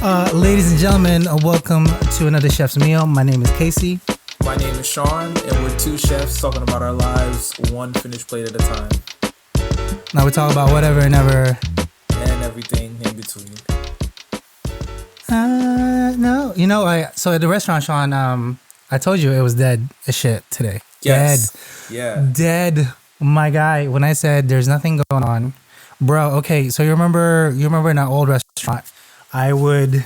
Ladies and gentlemen, welcome to another Chef's Meal. My name is Casey. My name is Sean, and we're two chefs talking about our lives, one finished plate at a time. Now we talk about whatever and ever. And everything in between. So at the restaurant, Sean, I told you it was dead as shit today. Yes. Dead. Yeah. Dead. My guy, when I said there's nothing going on, bro, okay, so you remember in our old restaurant, we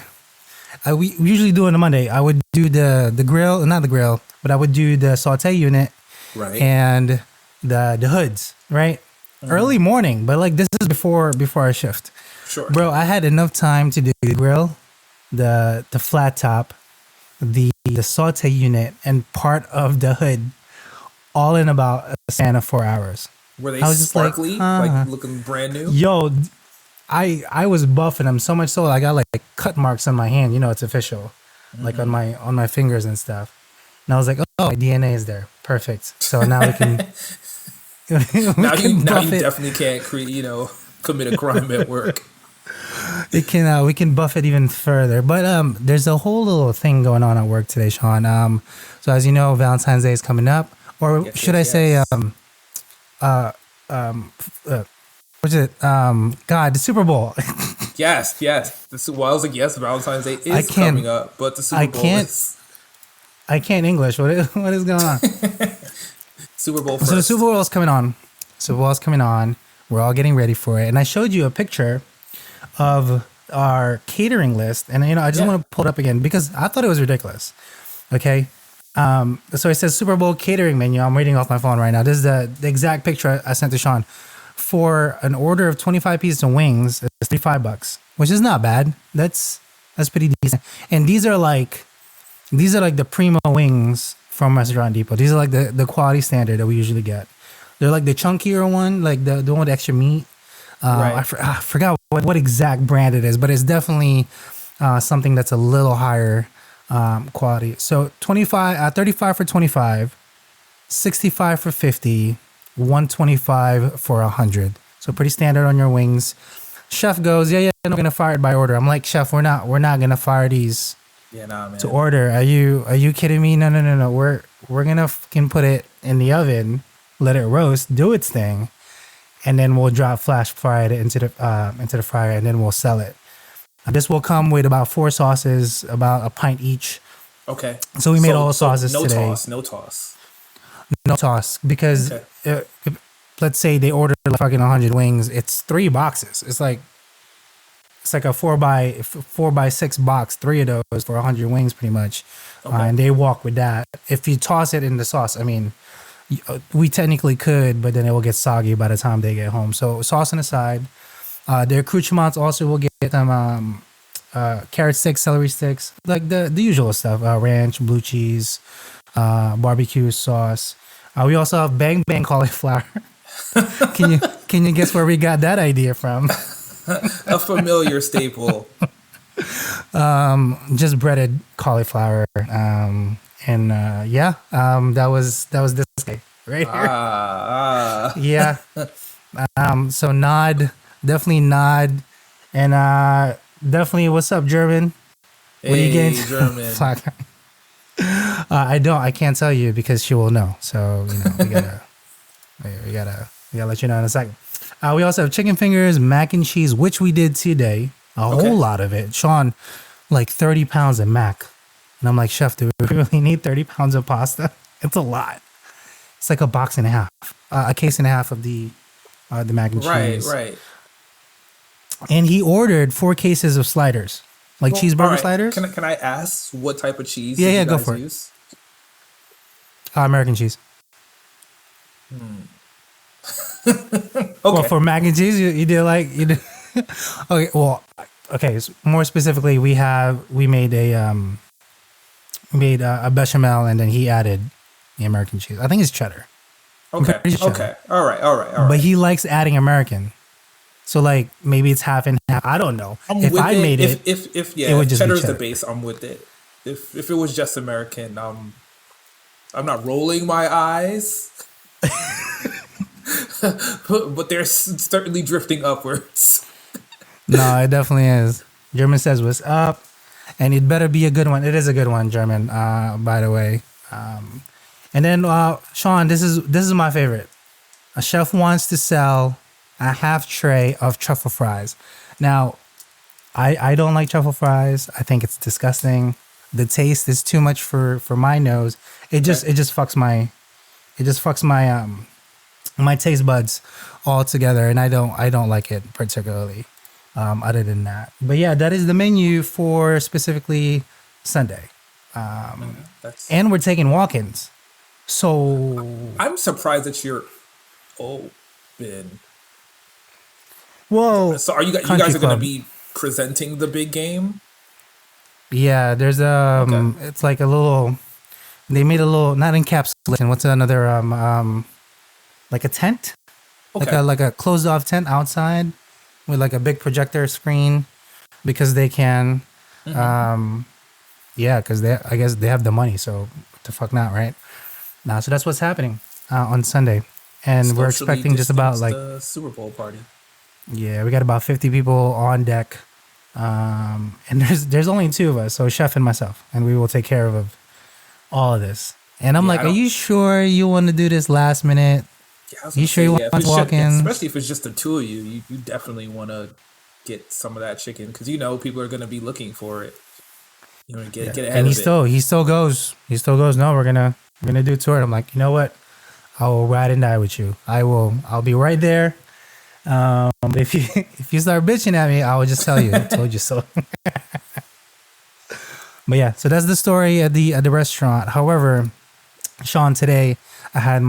usually do on a Monday. I would do the grill, not the grill, but I would do the saute unit, Right. and the hoods, right? Mm-hmm. Early morning, but like this is before our shift. Sure. Bro, I had enough time to do the grill, the flat top, the saute unit, and part of the hood, all in about a span of 4 hours. Were they I was just sparkly, like looking brand new? Yo, I was buffing them so much so I got like cut marks on my hand. You know, it's official, like on my fingers and stuff. And I was like, oh, my DNA is there. Perfect. So now we can. now you definitely can't commit a crime at work. We can buff it even further. But there's a whole little thing going on at work today, Sean. So as you know, Valentine's Day is coming up, or should I say, what's it? God, the Super Bowl. Yes. I was like, yes, Valentine's Day is coming up, but the Super Bowl is. I can't English. What is going on? Super Bowl first. So the Super Bowl is coming on. Super Bowl is coming on. We're all getting ready for it. And I showed you a picture of our catering list. And, I just want to pull it up again because I thought it was ridiculous. Okay. So it says Super Bowl catering menu. I'm reading off my phone right now. This is the exact picture I sent to Sean. For an order of 25 pieces of wings, it's $35, which is not bad. That's pretty decent. And these are like the primo wings from Restaurant Depot. These are like the quality standard that we usually get. They're like the chunkier one, like the one with extra meat. Right. I forgot what exact brand it is, but it's definitely something that's a little higher quality. So 35 for 25, 65 for 50, 125 for 100. So pretty standard on your wings. Chef goes, yeah, I'm gonna fire it by order. I'm like, Chef, we're not gonna fire these. Yeah, nah, man. To order. Are you kidding me? No. We're gonna fucking put it in the oven, let it roast, do its thing, and then we'll flash fry it into the fryer, and then we'll sell it. This will come with about 4 sauces, about a pint each. Okay. So we made all the sauces today. No toss, because let's say they order like fucking 100 wings. It's 3 boxes. It's like a 4x6 box, 3 of those for 100 wings, pretty much. Okay. And they walk with that. If you toss it in the sauce, I mean, we technically could, but then it will get soggy by the time they get home. So sauce on the side. Their accoutrements also will get them carrot sticks, celery sticks, like the usual stuff. Ranch, blue cheese, barbecue sauce. We also have bang bang cauliflower. Can you guess where we got that idea from? A familiar staple. Just breaded cauliflower. That was this guy right here. Yeah. So definitely nod, and definitely what's up, German? What are you getting? German. I can't tell you because she will know. So we gotta let you know in a second. We also have chicken fingers, mac and cheese, which we did today. A whole lot of it. Sean, like 30 pounds of mac. And I'm like, Chef, do we really need 30 pounds of pasta? It's a lot. It's like a box and a half, a case and a half of the mac and cheese. Right. And he ordered 4 cases of sliders, like cheeseburger sliders. Can I ask what type of cheese? Yeah, you go guys for use? it. American cheese. Okay. Well, for mac and cheese, you did. Okay. Well, okay. So more specifically, we made a bechamel, and then he added the American cheese. I think it's cheddar. Okay. Okay. All right. But he likes adding American. So like maybe it's half and half. I don't know. If I made it, if it would just cheddar's be cheddar. the base, I'm with it. If it was just American, I'm not rolling my eyes. But they're certainly drifting upwards. No, it definitely is. German says, "What's up?" and it better be a good one. It is a good one, German. By the way. And then Sean, this is my favorite. A chef wants to sell a half tray of truffle fries. Now, I don't like truffle fries. I think it's disgusting. The taste is too much for my nose. It just fucks my my taste buds all together, and I don't like it particularly. Other than that, but yeah, that is the menu for specifically Sunday, That's. and we're taking walk-ins. So, I'm surprised that you're open. well, So are you guys? You country guys are going to club. be presenting the big game? Yeah, there's Okay. it's like a little. They made a little not encapsulation. What's another like a tent, like Okay. a closed off tent outside with like a big projector screen because they can. Um, yeah, because I guess they have the money. So what the fuck not, right? Now, so that's what's happening on Sunday, and we're Socially expecting just about distanced like Super Bowl party. yeah, we got about 50 people on deck, and there's only two of us, so chef and myself, and we will take care of all of this. And I'm Yeah, like, I are don't. you sure you want to do this last minute? Yeah, I was You gonna sure say, you yeah. If want it's just, walk-ins? especially if it's just the two of you, you definitely want to get some of that chicken because people are gonna be looking for it. You want to get Yeah, get and ahead of it. he still goes. No, we're gonna do a tour. I'm like, you know what? I will ride and die with you. I'll be right there. If you if you start bitching at me, I will just tell you. I told you so. But yeah, so that's the story at the restaurant. However, Sean, today I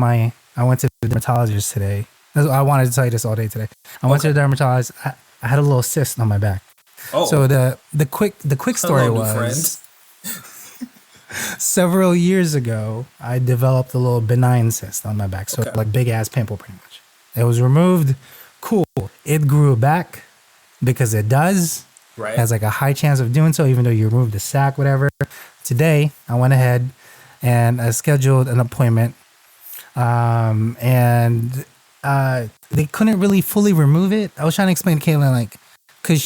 went to the dermatologist today. I wanted to tell you this all day today. I went to Okay. the dermatologist. I had a little cyst on my back. Oh, So the quick story hello, new friend. was several years ago I developed a little benign cyst on my back. So Okay. like big ass pimple pretty much. It was removed. Cool. It grew back because it does. Right. Has like a high chance of doing so, even though you removed the sac, whatever. Today, I went ahead and I scheduled an appointment, and they couldn't really fully remove it. I was trying to explain to Caitlin, like, because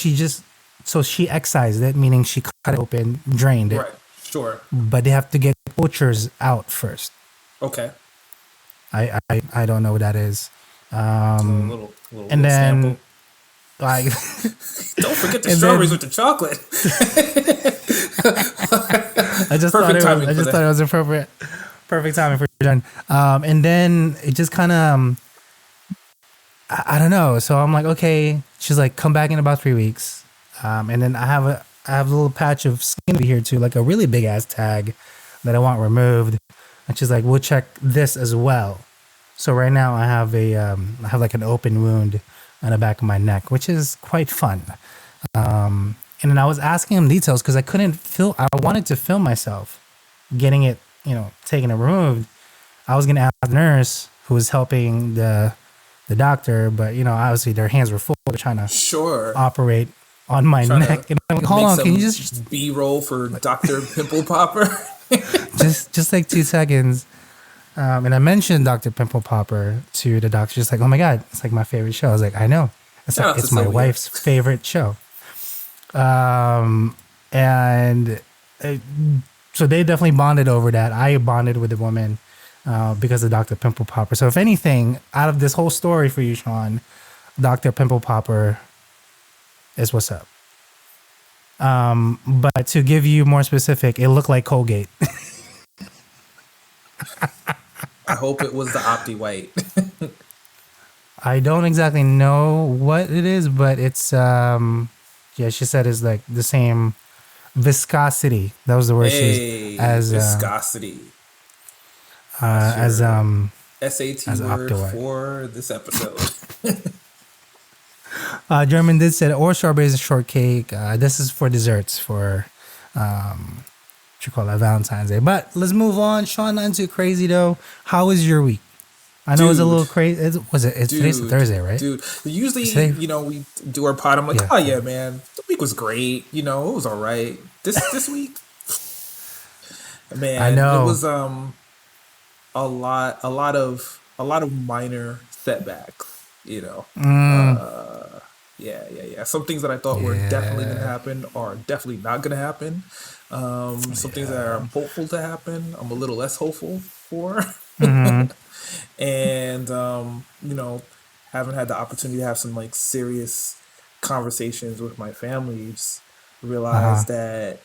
she excised it, meaning she cut it open, drained it, Right. Sure. but they have to get cultures out first. Okay. I don't know what that is. A Um, and little sample. then, like, Don't forget the and strawberries then with the chocolate. thought Perfect timing I for just that. thought it was appropriate, perfect timing for done. And then it just kind of, I don't know. So I'm like, okay. She's like, come back in about 3 weeks. And then I have a little patch of skin over here too, like a really big ass tag that I want removed. And she's like, we'll check this as well. So right now I have like an open wound on the back of my neck, which is quite fun. And then I was asking him details because I wanted to film myself getting it, taken and removed. I was gonna ask the nurse who was helping the doctor, but obviously their hands were full. They're trying to Sure. operate on my Trying to neck, and I'm like, hold make on, can you some just B-roll for Dr. Pimple Popper. just like 2 seconds? And I mentioned Dr. Pimple Popper to the doctor. She's like, oh my god, it's like my favorite show. I was like, I know, Shout out to it's my Sylvia. wife's favorite show. And so they definitely bonded over that. I bonded with the woman because of Dr. Pimple Popper. So if anything, out of this whole story for you, Sean, Dr. Pimple Popper is what's up. But to give you more specific, it looked like Colgate. I hope it was the Opti White. I don't exactly know what it is, but it's yeah, she said it's like the same viscosity. That was the word she used Hey, as viscosity. That's as your um SAT as word Optowhite. for this episode. German did say or strawberries and shortcake. This is for desserts for what you call that Valentine's Day. But let's move on. Sean, not too crazy though. How was your week? I know it's a Dude, little crazy. It's today's dude, Thursday, right? dude. Usually, It's today. we do our pod. I'm like, Yeah. oh yeah, man, the week was great. It was all right. This week, I man, it know. was a lot of minor setbacks. Mm, Uh, Yeah. Some things that I thought were definitely gonna Yeah. happen are definitely not gonna happen. Some things that Yeah. I'm hopeful to happen, I'm a little less hopeful for. Mm-hmm. And haven't had the opportunity to have some like serious conversations with my family. Just Uh-huh. realize that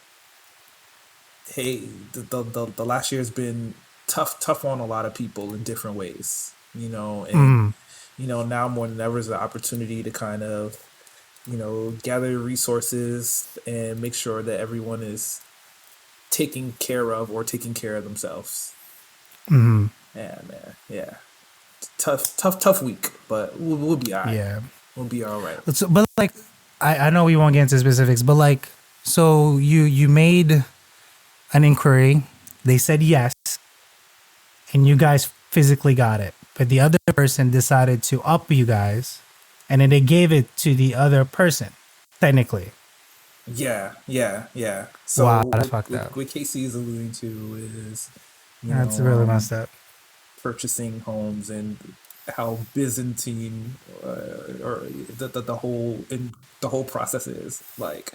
hey, the last year has been tough on a lot of people in different ways, and Mm. now more than ever is an opportunity to kind of gather resources and make sure that everyone is taken care of or taking care of themselves. Mm-hmm. Yeah, man. Yeah, tough week, but we'll be all right. Yeah. We'll be all right. So, but like, I know we won't get into specifics, but like, so you made an inquiry, they said yes, and you guys physically got it, but the other person decided to up you guys, and then they gave it to the other person, technically. Yeah. Wow, So that's fucked up. what Casey is alluding to is, you That's know, really messed up. purchasing homes and how Byzantine or the whole process is like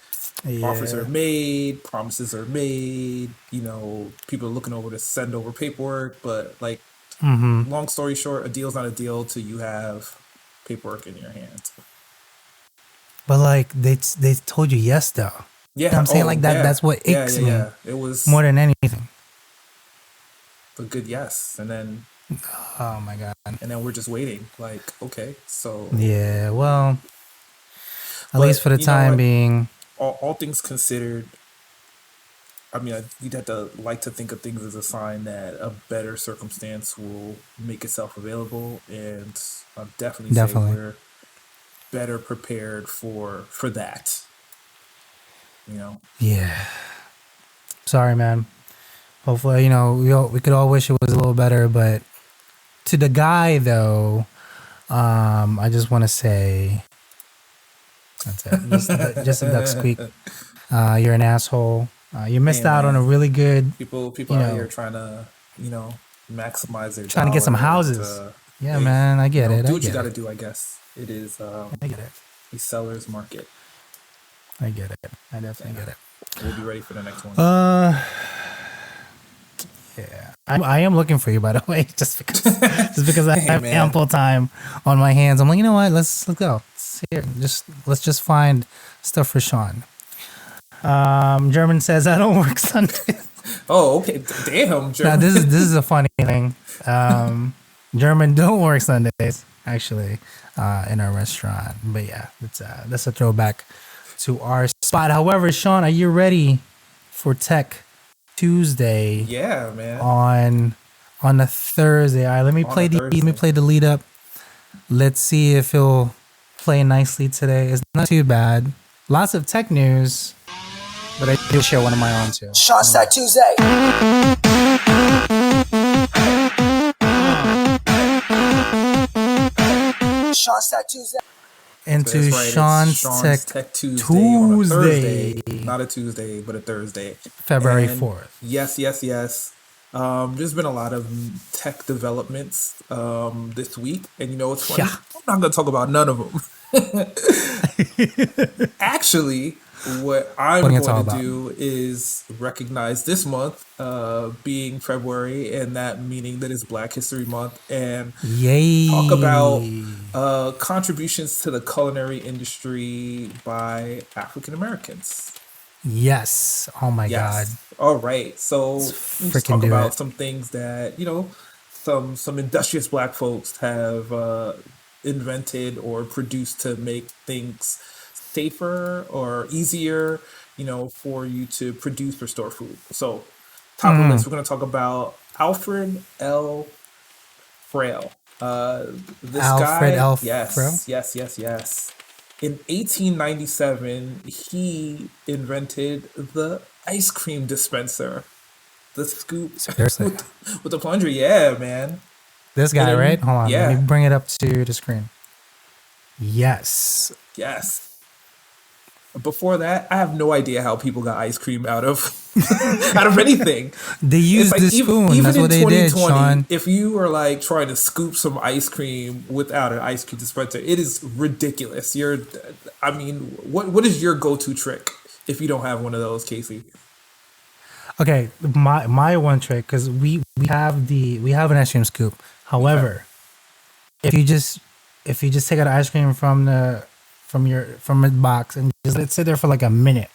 offers are Yeah. made, promises are made, people are looking over to send over paperwork, but like Mm-hmm. long story short, a deal's not a deal till you have paperwork in your hand. But like, they told you yes though. You know what Yeah. I'm saying? Like Oh, that. yeah. That's what icks me Yeah. It more was than anything. a good yes, Oh my god. and then we're just waiting. Like, okay, Yeah. so, Well, at least but for the you know time what? being. All things considered, I mean, you'd have to like to think of things as a sign that a better circumstance will make itself available, and I'll definitely say Definitely. we're better prepared for that. You know. Yeah. Sorry, man. Hopefully, we could all wish it was a little better, but to the guy though, I just want to say that's it. Just a duck squeak. You're an asshole. You Hey, missed out on a man, really good, people you out here know, trying to maximize their trying to get some dollar, and houses. Yeah, hey, man, I get it. do I what you get got to it. do. I guess it is I get it. a seller's market. I get it. I definitely Yeah, get it. we'll be ready for the next one. Uh, yeah, I am looking for you, by the way, just because I Hey, have man. ample time on my hands. I'm like, you know what? Let's go. Let's just find stuff for Sean. German says I don't work Sundays. Oh, okay. Damn, Now German. this is a funny thing. German don't work Sundays actually in our restaurant. But yeah, that's a throwback to our spot. However, Sean, are you ready for Tech Tuesday Yeah, man. on a Thursday? All right, On a let me Thursday. play the lead up. Let's see if he'll play nicely today. It's not too bad. Lots of tech news, but I do share one of my own too. Sean Stack Tuesday. Sean Stack Tuesday. So Into that's right. It's Sean's Sean's Tech Tech Tuesday on a Tuesday, Thursday, not a Tuesday, but a Thursday. February And 4th. yes. There's been a lot of tech developments this week, and it's Yeah. funny. I'm not gonna talk about none of them. Actually, what I'm What it's going all to about. do is recognize this month being February, and that meaning that it's Black History Month, and talk about Yay. contributions to the culinary industry by African Americans. Yes. Oh my God. Yes. All right. Let's So we just freaking talk do about it. some things that some industrious Black folks have invented or produced to make things safer or easier, for you to produce or store food. So, top of the list, we're going to talk about Alfred L. Frail. This Alfred guy, Alfro. yes. In 1897, he invented the ice cream dispenser, the scoop Seriously. with the plunger. Yeah, man. This And guy, right? then, Hold on. Let me yeah, bring it up to the screen. Yes. yes. Before that, I have no idea how people got ice cream out of out of anything. They It's used like the spoon. even That's in what they did, 2020, Sean. if you were like trying to scoop some ice cream without an ice cream dispenser, it is ridiculous. I mean, what is your go-to trick if you don't have one of those, Casey? Okay, my one trick, because we have an ice cream scoop. Okay. However, if you just take out ice cream from a box and just let it sit there for like a minute,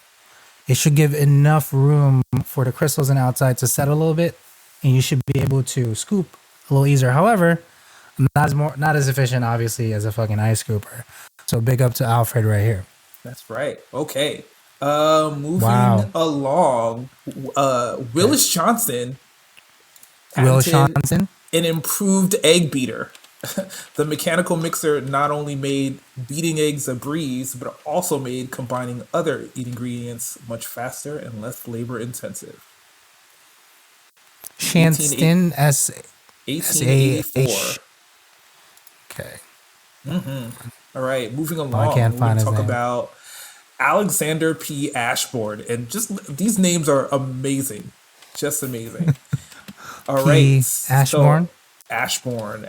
it should give enough room for the crystals on the outside to settle a little bit, and you should be able to scoop a little easier. However, not as efficient, obviously, as a fucking ice scooper. So big up to Alfred right here. That's right. Okay. Moving Wow. along, Okay. Willis Johnson Will patented Johnson. an improved egg beater. The mechanical mixer not only made beating eggs a breeze, but also made combining other ingredients much faster and less labor intensive. 18, Shanston S A H. 1884. Okay. All right, moving Oh, I can't along, we're going find to his talk name. about Alexander P. Ashbourne. And just these names are amazing. Just amazing. All right. P. So Ashbourne. Ashbourne,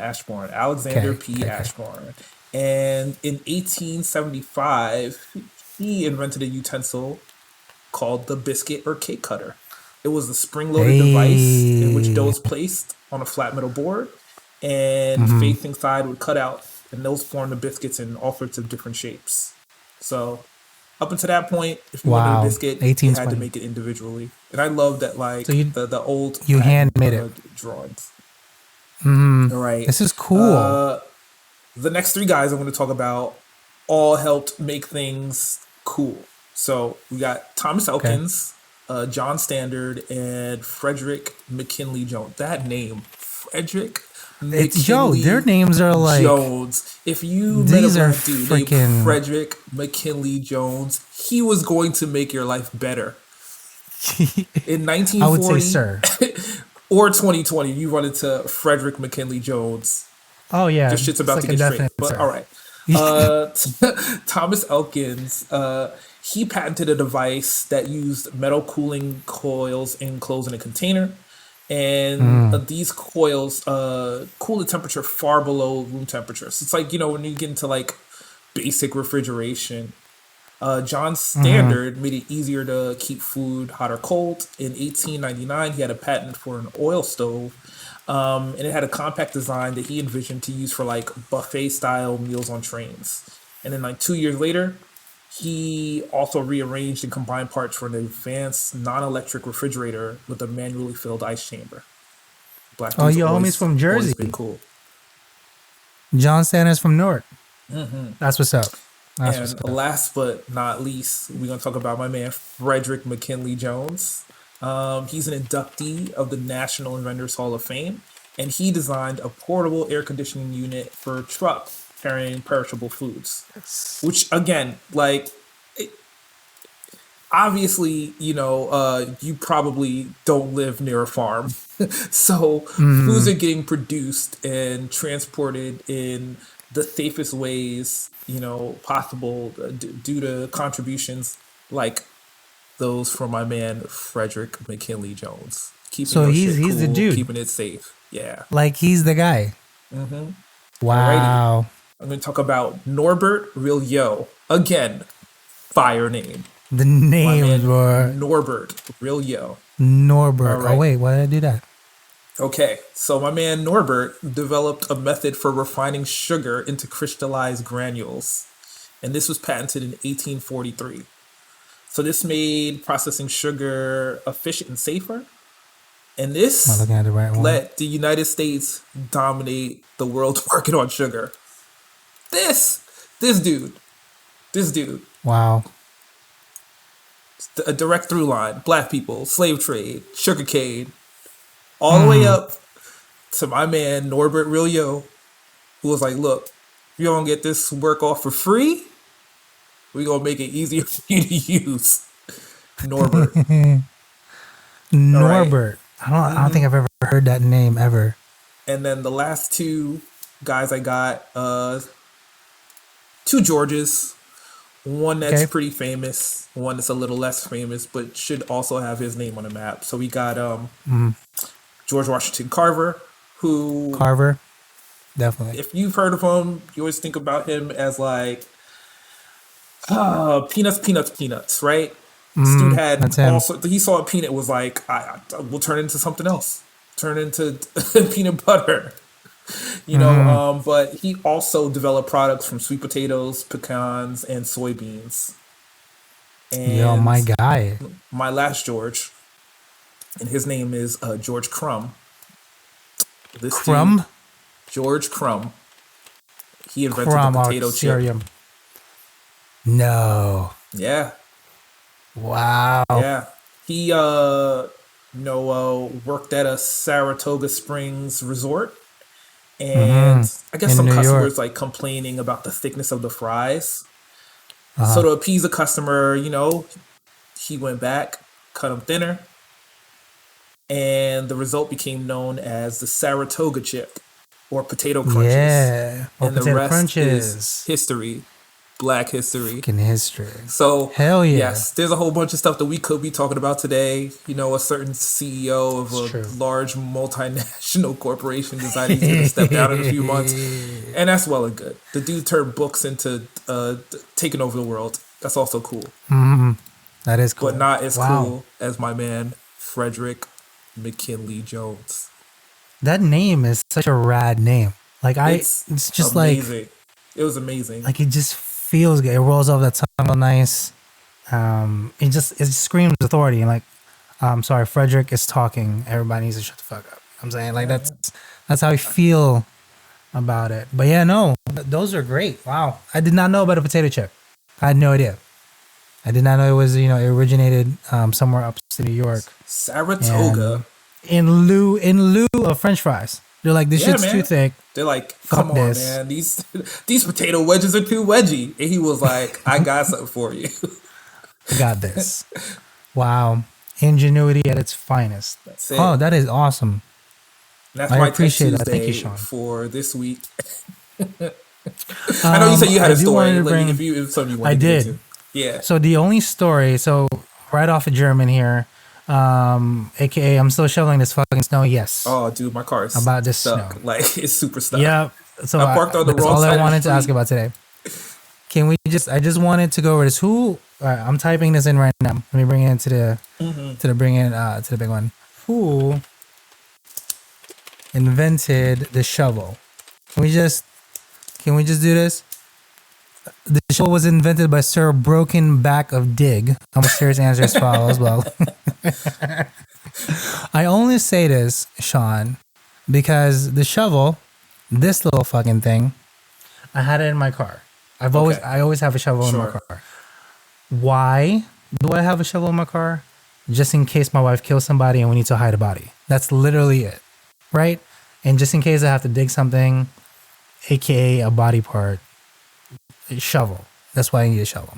Alexander Okay. P. Okay. Okay. Ashbourne. And in 1875, he invented a utensil called the biscuit or cake cutter. It was a spring-loaded device in which dough Hey. is placed on a flat metal board, and Mm-hmm. facing side would cut out, and those form the biscuits in all sorts of different shapes. So up until that point, if you wanted a Wow. biscuit, you had to 1820. make it individually. And I love that, So like the old you patent handmade it. drawings. Mm. All right. This is cool. Uh, the next three guys I'm going to talk about all helped make things cool. So we got Thomas Okay. Elkins, John Standard, and Frederick McKinley Jones. That name, Frederick Their McKinley names are like, Jones. If you met a these are black dude named freaking. Frederick McKinley Jones, he was going to make your life better. In I would say, 1940 sir. or 2020, you run into Frederick McKinley Jones. Oh yeah, Your shit's it's about to like a get straight. definite But sir. all right. Uh, Thomas Elkins, he patented a device that used metal cooling coils enclosed in a container. And these coils cool the temperature far below room temperature. So it's like, when you get into like basic refrigeration, John Standard made it easier to keep food hot or cold. In 1899, he had a patent for an oil stove, and it had a compact design that he envisioned to use for like buffet style meals on trains. And then, like 2 years later, he also rearranged and combined parts for an advanced non electric refrigerator with a manually filled ice chamber. Black Oh, dudes your homie's from always Jersey. been cool. John Sanders from Newark. That's what's up. That's what's And up. last but not least, we're going to talk about my man, Frederick McKinley Jones. He's an inductee of the National Inventors Hall of Fame, and he designed a portable air conditioning unit for a truck carrying perishable foods. Which, again, like, obviously, you probably don't live near a farm. So foods are getting produced and transported in the safest ways, possible due to contributions like those from my man Frederick McKinley Jones. Keeping So your he's shit the cool, dude. keeping it safe. Yeah. Like he's the guy. Alrighty. Wow. I'm going to talk about Norbert Rillieux. Again, fire name. The My names man were Norbert Rillieux. Norbert. All Oh right. wait, why did I do that? Okay, so my man Norbert developed a method for refining sugar into crystallized granules, and this was patented in 1843. So this made processing sugar efficient and safer, and Am I this looking at the right one? let the United States dominate the world market on sugar. This dude, Wow. a direct through line: black people, slave trade, sugarcane, all the way up to my man Norbert Rillieux, who was like, "Look, if you don't get this work off for free, we gonna make it easier for you to use." Norbert. Norbert. I don't think I've ever heard that name ever. And then the last two guys I got, two Georges. One that's Okay. pretty famous, one that's a little less famous, but should also have his name on the map. So we got George Washington Carver, who, Carver, definitely. if you've heard of him, you always think about him as like peanuts, peanuts, peanuts, right? This dude had That's him. also he saw a peanut, was like, I will turn it into something else, turn it into peanut butter. But he also developed products from sweet potatoes, pecans, and soybeans. Yo, And my guy. my last George, and his name is George Crumb. This dude, Crumb? George Crumb, he invented Crumb the or potato chip. cereal. No. Yeah, Wow. yeah. He worked at a Saratoga Springs resort, and I guess In some New customers York. like complaining about the thickness of the fries. So to appease the customer, he went back, cut them thinner, and the result became known as the Saratoga chip or potato crunches. Yeah. Or And the potato rest is crunches. history, Black history. Fucking history. So, Hell yeah. yes, there's a whole bunch of stuff that we could be talking about today. A certain CEO of It's a true. large multinational corporation decided he's going to step down in a few months. And that's well and good. The dude turned books into taking over the world. That's also cool. That is cool. But not as Wow. cool as my man, Frederick McKinley Jones. That name is such a rad name. Like it's just amazing. It was amazing. like it just feels good. It rolls off the tongue real nice. It screams authority. And sorry, Frederick is talking. Everybody needs to shut the fuck up. I'm saying that's how I feel about it. But yeah, no, those are great. Wow, I did not know about a potato chip. I had no idea. I did not know it was it originated somewhere upstate New York. Saratoga. In lieu of French fries, they're like, this shit's too thick. They're like, Fuck come on, this. man. These potato wedges are too wedgy. And he was like, I got something for you. I got this. Wow, ingenuity at its finest. That's it. Oh, that is awesome. That's I my appreciate Tech that. Thank you, Tuesday Sean. for this week. I know you said you had I a do story. wanted to Like, bring- if something you I wanted to get did. into. Yeah. So the only story, right off of German here, aka I'm still shoveling this fucking snow. Yes. Oh, dude, my car is About this stuck. snow. Like, it's super stuck. Yep. So I parked on the that's wrong all side I of the wanted to ask street. about today. I just wanted to go over this. All right, I'm typing this in right now. Let me bring it into to the big one. Who invented the shovel? Can we just do this? The shovel was invented by Sir Broken Back of Dig. I'm a serious answer as follows. Well, I only say this, Sean, because the shovel, this little fucking thing, I had it in my car. I always have a shovel in my Sure. car. Why do I have a shovel in my car? Just in case my wife kills somebody and we need to hide a body. That's literally it, right? And just in case I have to dig something, aka a body part, a shovel. That's why I need a shovel.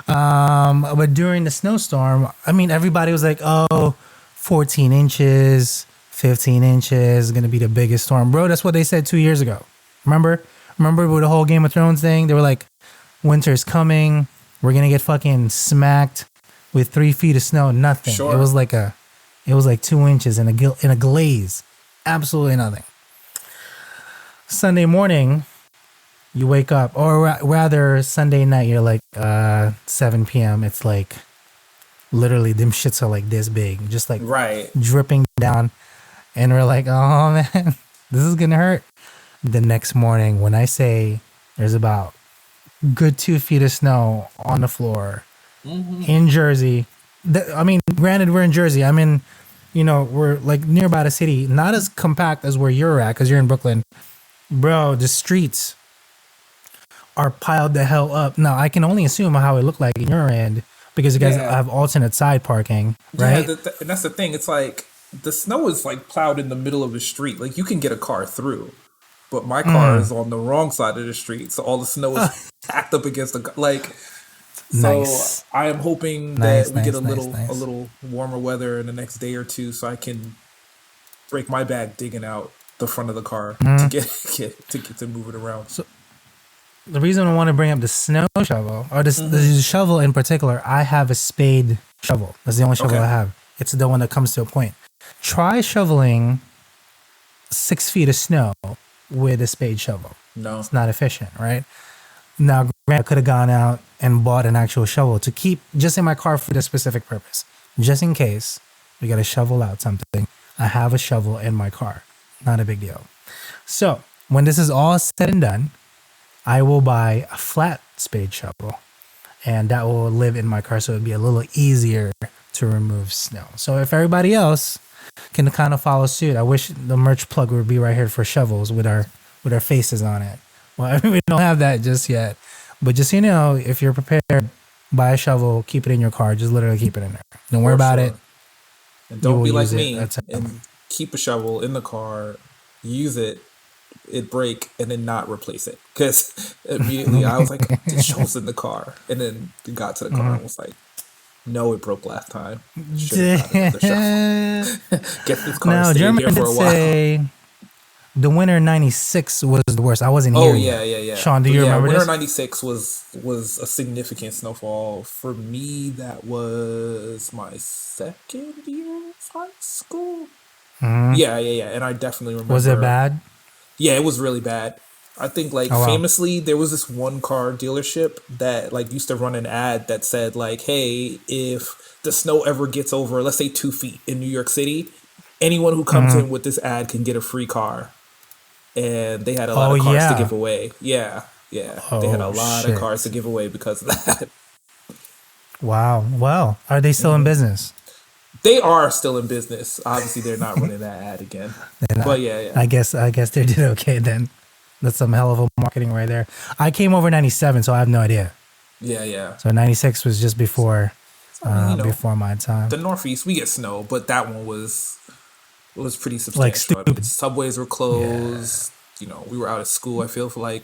But during the snowstorm, I mean, everybody was like, oh, 14 inches, 15 inches is going to be the biggest storm. Bro, that's what they said 2 years ago. Remember with the whole Game of Thrones thing? They were like, winter's coming. We're going to get fucking smacked with 3 feet of snow. Nothing. Sure. It was like 2 inches in a glaze. Absolutely nothing. Sunday morning, you wake up, or rather Sunday night, you're like 7 p.m. It's like literally them shits are like this big, just like Right. dripping down. And we're like, oh man, this is going to hurt. The next morning, when I say there's about good 2 feet of snow on the floor in Jersey, I mean, granted, we're in Jersey. I'm in, we're like nearby the city, not as compact as where you're at because you're in Brooklyn. Bro, the streets are piled the hell up. Now, I can only assume how it looked like in your end because you guys Yeah. have alternate side parking, right? Yeah, and that's the thing. It's like the snow is like plowed in the middle of the street. Like you can get a car through, but my car is on the wrong side of the street, so all the snow is packed up against the like. So Nice. I am hoping Nice, that we get a nice. little warmer weather in the next day or two, so I can break my back digging out the front of the car to get to move it around. the reason I want to bring up the snow shovel, or the shovel in particular, I have a spade shovel. That's the only shovel Okay. I have. It's the one that comes to a point. Try shoveling 6 feet of snow with a spade shovel. No. It's not efficient, right? Now, granted, I could have gone out and bought an actual shovel to keep just in my car for this specific purpose. Just in case we got to shovel out something, I have a shovel in my car. Not a big deal. So, when this is all said and done, I will buy a flat spade shovel, and that will live in my car so it'll be a little easier to remove snow. So, if everybody else can kind of follow suit, I wish the merch plug would be right here for shovels with our faces on it. Well, we don't have that just yet, but just so you know, if you're prepared, buy a shovel, keep it in your car. Just literally keep it in there. Don't worry about it. And don't will be like use it. me That's it. and keep a shovel in the car, use it, it break, and then not replace it. Because immediately I was like, the shovel's in the car. And then it got to the car and was like, no, it broke last time. Should have gotten another shovel. Get this car Now, stayed German here for did a while. say the winter '96 was the worst. I wasn't here. Oh yet. yeah. Sean, do But you yeah, remember winter this? '96 was a significant snowfall for me. That was my second year of high school. Yeah, and I definitely remember. Was it bad? Yeah, it was really bad. I think like Oh, wow. famously there was this one car dealership that like used to run an ad that said like, hey, if the snow ever gets over, let's say 2 feet in New York City, anyone who comes in with this ad can get a free car. And they had a lot Oh, of cars to yeah. give away. Yeah. They had a Oh, lot shit. of cars to give away because of that. Wow. Well, are they still in business? They are still in business. Obviously, they're not running that ad again. But yeah. I guess they did okay then. That's some hell of a marketing right there. I came over '97, so I have no idea. Yeah. So '96 was just before before my time. The Northeast, we get snow, but that one was pretty substantial. I mean, stupid. subways were closed. We were out of school. I feel for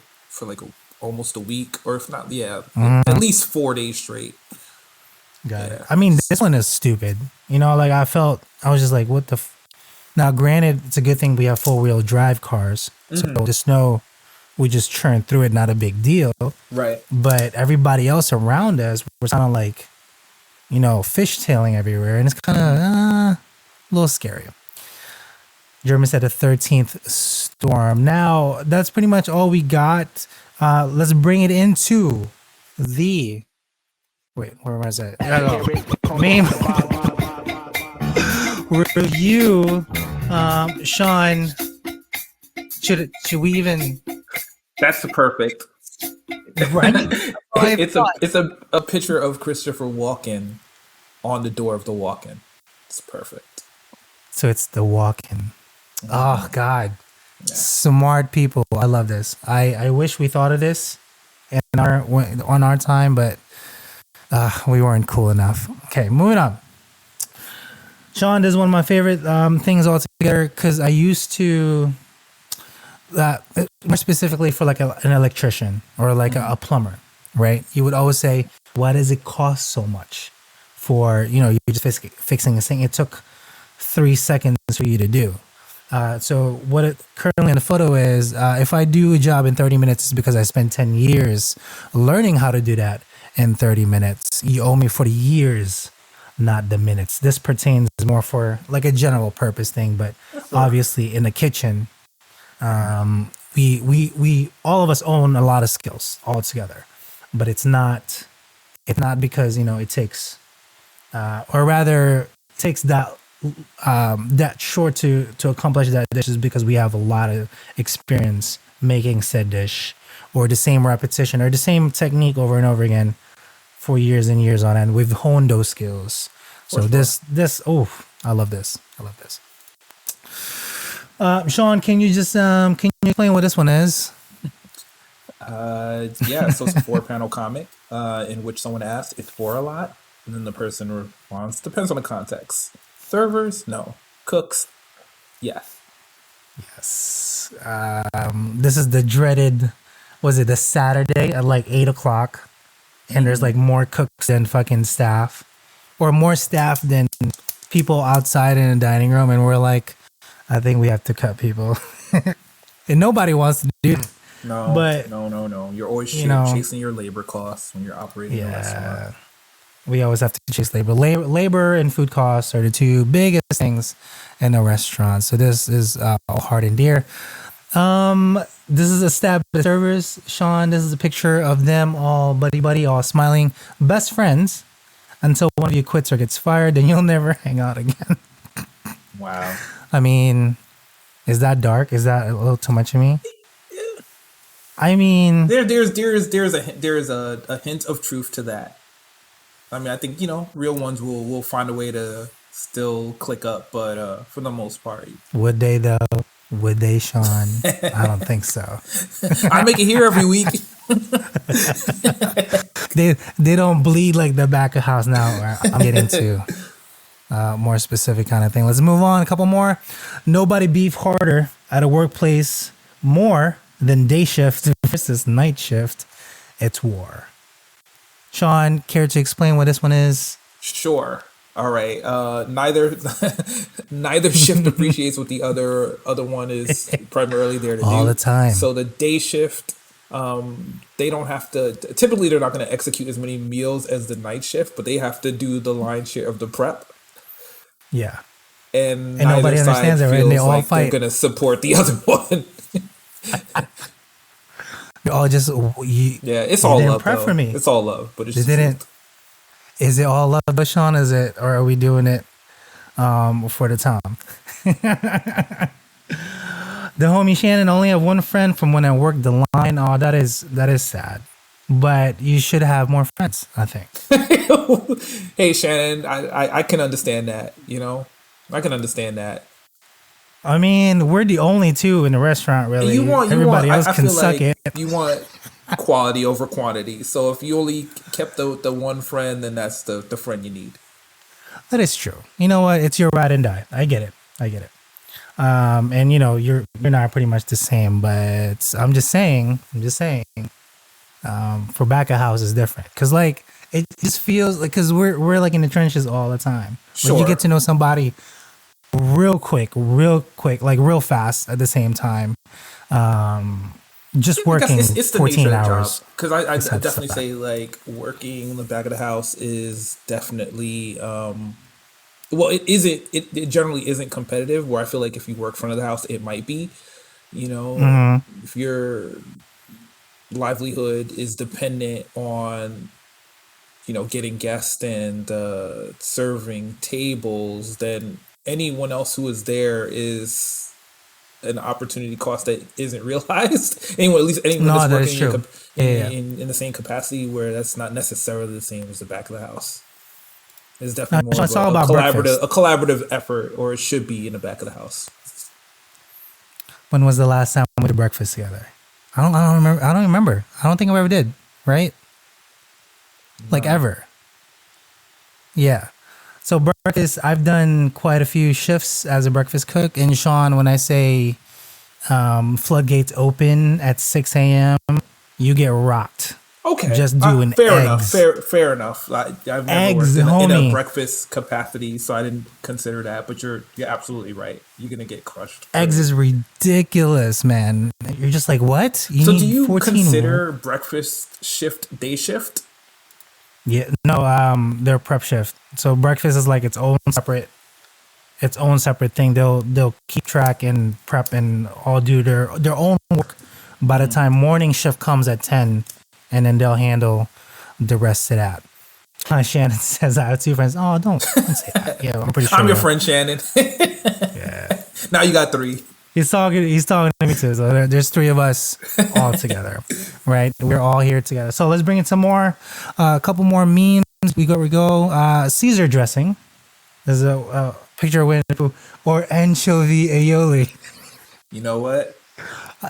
almost a week, or if not, at least 4 days straight. Got it. I mean, this one is stupid. Like I was just like, what the. Now, granted, it's a good thing we have 4-wheel drive cars. So the snow, we just churn through it, not a big deal. Right. But everybody else around us was kind of like, fishtailing everywhere. And it's kind of a little scary. German said a 13th storm. Now, that's pretty much all we got. Let's bring it into the... Wait, where was it? Main review. Sean, should we even... That's the perfect. Right? It's a picture of Christopher Walken on the door of the walk-in. It's perfect. So it's the walk-in. Oh, God. Yeah. Smart people. I love this. I wish we thought of this on our time, but we weren't cool enough. Okay, moving on. Sean, this is one of my favorite things altogether because I used to, more specifically for like an electrician or like a plumber, right? You would always say, why does it cost so much for, you're just fixing a thing? It took 3 seconds for you to do. So what it currently in the photo is, if I do a job in 30 minutes, it's because I spent 10 years learning how to do that in 30 minutes. You owe me for the years, not the minutes. This pertains more for like a general purpose thing, but obviously in the kitchen, we all of us own a lot of skills all together, but it's not because, it takes, or rather takes that short to accomplish that dish is because we have a lot of experience making said dish or the same repetition or the same technique over and over again for years and years on end. We've honed those skills. So I love this. Sean, can you explain what this one is? So it's a 4-panel comic in which someone asks if for a lot, and then the person responds, depends on the context. Servers? No. Cooks? Yes. Yes. This is the dreaded, was it the Saturday at like 8:00? And there's like more cooks than fucking staff. Or more staff than people outside in the dining room. And we're like, I think we have to cut people. And nobody wants to do it. No, But no, no, no. You're always you know, chasing your labor costs when you're operating a restaurant. yeah, we always have to chase labor. Labor and food costs are the two biggest things in a restaurant. So this is all hard and dear. This is a stab at the servers, Sean. This is a picture of them all buddy buddy, all smiling, best friends until one of you quits or gets fired. Then you'll never hang out again. Wow. I mean, is that dark? Is that a little too much of me? I mean, There's a hint of truth to that. I mean, I think real ones will find a way to still click up, but for the most part, would they though? Would they, Sean? I don't think so. I make it here every week. They don't bleed like the back of house now. I'm getting to more specific kind of thing. Let's move on. A couple more. Nobody beef harder at a workplace more than day shift versus night shift. It's war. Sean, care to explain what this one is? Sure. All right. Neither shift appreciates what the other one is primarily there to do. All the time. So the day shift, they don't have to. Typically, they're not going to execute as many meals as the night shift, but they have to do the lion's share of the prep. Yeah. And nobody understands it, right? And they all like fight. They're going to support the other one. You're all just it's all love. Prep though. for me. It's all love, but it's They just didn't. Is it all love, Sean? Is it, or are we doing it for the time? The homie Shannon only have one friend from when I worked the line. Oh, that is sad. But you should have more friends, I think. Hey Shannon, I can understand that. I can understand that. I mean, we're the only two in the restaurant, really. Everybody else can suck it. You want quality over quantity. So if you only kept the one friend, then that's the friend you need. That is true. You know what? It's your ride and die. I get it. And you're not pretty much the same, but I'm just saying. For back of house is different because like it just feels like because we're like in the trenches all the time. Sure. Like you get to know somebody real quick, like real fast at the same time. Just working it's the 14 nature of the hours. Because I definitely say like working in the back of the house is definitely it generally isn't competitive, where I feel like if you work front of the house it might be, if your livelihood is dependent on getting guests and serving tables, then anyone else who is there is an opportunity cost that isn't realized. Anyone that's working in the same capacity, where that's not necessarily the same as the back of the house. It's definitely more of a collaborative effort, or it should be in the back of the house. When was the last time we did breakfast together? I don't remember. I don't remember. I don't think I ever did. Right? No. Like ever. Yeah. So breakfast, I've done quite a few shifts as a breakfast cook. And Sean, when I say floodgates open at 6 a.m., you get rocked. Okay. Just doing fair eggs. enough. Fair enough. I've never eggs, worked in a breakfast capacity, so I didn't consider that. But you're absolutely right. You're gonna get crushed. Eggs is ridiculous, man. You're just like, what? So do you consider breakfast shift day shift? Yeah, no. They're prep shift. So breakfast is like its own separate thing. They'll keep track and prep and all do their own work. By the time morning shift comes at 10, and then they'll handle the rest of that. Shannon says I have two friends. Oh, don't say that. Yeah, I'm pretty sure. I'm your friend, Shannon. Yeah. Now you got three. He's talking to me too. So there's three of us all together, right? We're all here together. So let's bring in some more, a couple more memes. We go. Caesar dressing. There's a picture of Winnie the Pooh or anchovy aioli. You know what?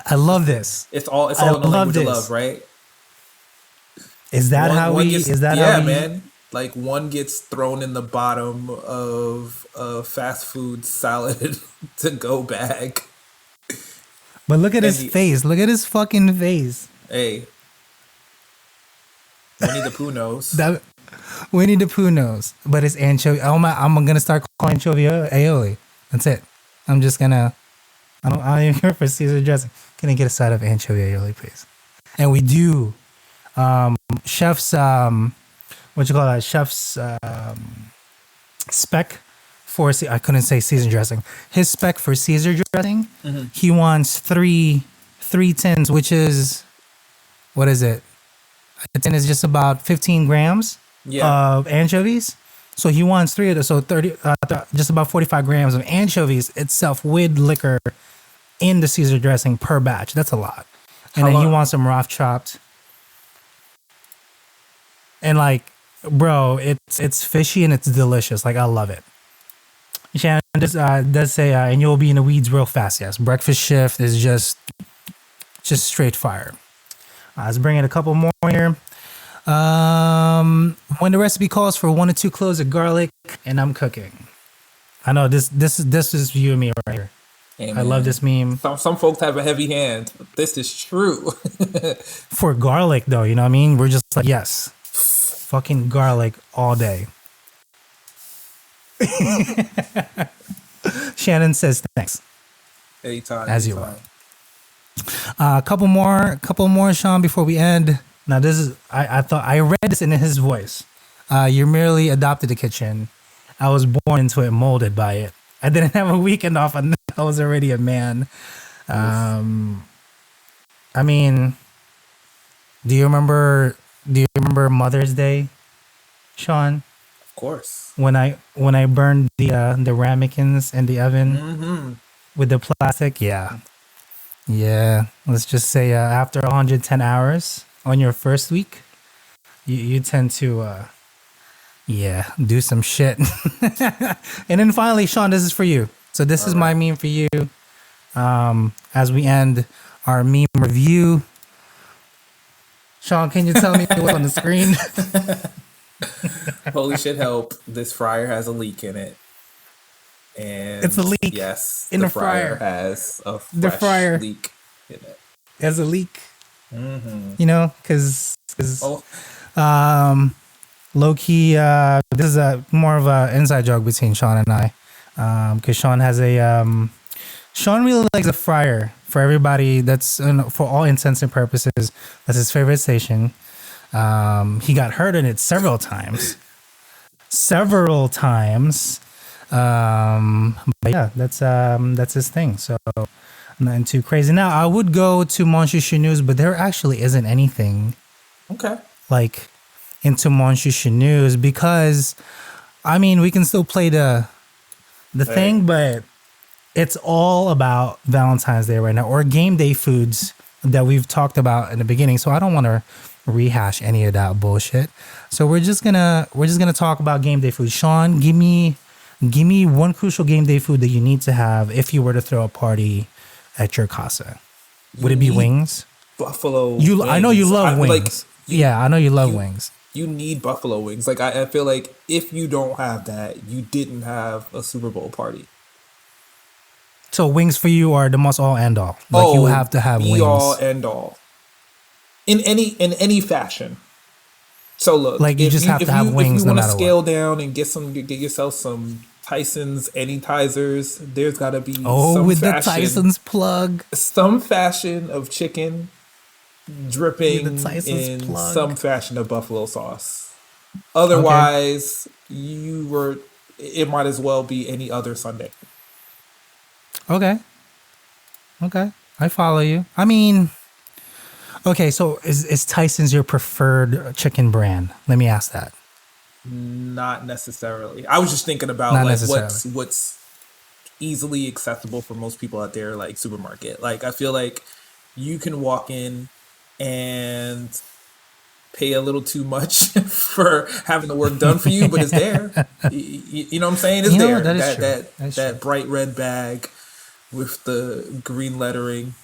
I love this. It's all in the language of love, right? Is that how we? Man. Like one gets thrown in the bottom of a fast food salad to go bag. But look at his face. Look at his fucking face. Hey. Winnie the Pooh knows. Winnie the Pooh knows. But it's anchovy. I'm going to start calling anchovy aioli. That's it. I'm just going to I don't even care for Caesar dressing. Can I get a side of anchovy aioli, please? And we do. Chef's what you call that? Chef's spec for I couldn't say Caesar dressing. His spec for Caesar dressing, he wants three tins, which is what is it? A tin is just about 15 grams of anchovies. So he wants three of those. So 30, just about 45 grams of anchovies itself with liquor in the Caesar dressing per batch. That's a lot. And then he wants them rough chopped. And like, bro, it's fishy and it's delicious. Like, I love it. Shannon does say, and you'll be in the weeds real fast. Yes, breakfast shift is just straight fire. Let's bring in a couple more here. When the recipe calls for 1 to 2 cloves of garlic, and I'm cooking. I know this is you and me right here. Hey, I love this meme. Some folks have a heavy hand, but this is true. For garlic, though, you know what I mean? We're just like, yes, fucking garlic all day. Shannon says thanks. Anytime. As you will. A couple more, Sean, before we end. Now, this is, I thought, I read this in his voice. You're merely adopted the kitchen. I was born into it, molded by it. I didn't have a weekend off, and I was already a man. I mean, do you remember Mother's Day, Sean? Of course. When I burned the ramekins in the oven with the plastic, yeah. Let's just say after 110 hours on your first week, you tend to do some shit. And then finally, Sean, this is for you. So this is my meme for you. As we end our meme review, Sean, can you tell me what's on the screen? Holy shit, help. This fryer has a leak in it. And it's a leak. Yes. In the fryer has a fresh leak in it. There's a leak. You know, because low key, this is more of an inside joke between Sean and I. Because Sean has Sean really likes a fryer. For everybody, that's for all intents and purposes, that's his favorite station. He got hurt in it several times. But yeah, that's his thing. So nothing too crazy. Now I would go to Monsieur Chaneu's, but there actually isn't anything like into Monsieur Chaneu's, because I mean we can still play the thing, but it's all about Valentine's Day right now, or game day foods that we've talked about in the beginning. So I don't want to rehash any of that bullshit. So we're just gonna talk about game day food. Sean, give me one crucial game day food that you need to have if you were to throw a party at your casa. Would it be wings? Buffalo wings. I know you love wings. I know you love wings. You need buffalo wings. Like I feel like if you don't have that, you didn't have a Super Bowl party. So wings for you are the must all end all. Like you have to have wings. Be all end all. In any fashion. So look, like you just have to have wings. If you want to scale down and get yourself some Tyson's anytizers, there's got to be some with fashion, the Tyson's plug, some fashion of chicken dripping in plug. Some fashion of buffalo sauce. Otherwise, it might as well be any other Sunday. Okay, I follow you. I mean, okay, so is Tyson's your preferred chicken brand? Let me ask that. Not necessarily. I was just thinking about what's easily accessible for most people out there, like supermarket. Like I feel like you can walk in and pay a little too much for having the work done for you, but it's there. You know what I'm saying? It's there. That bright red bag with the green lettering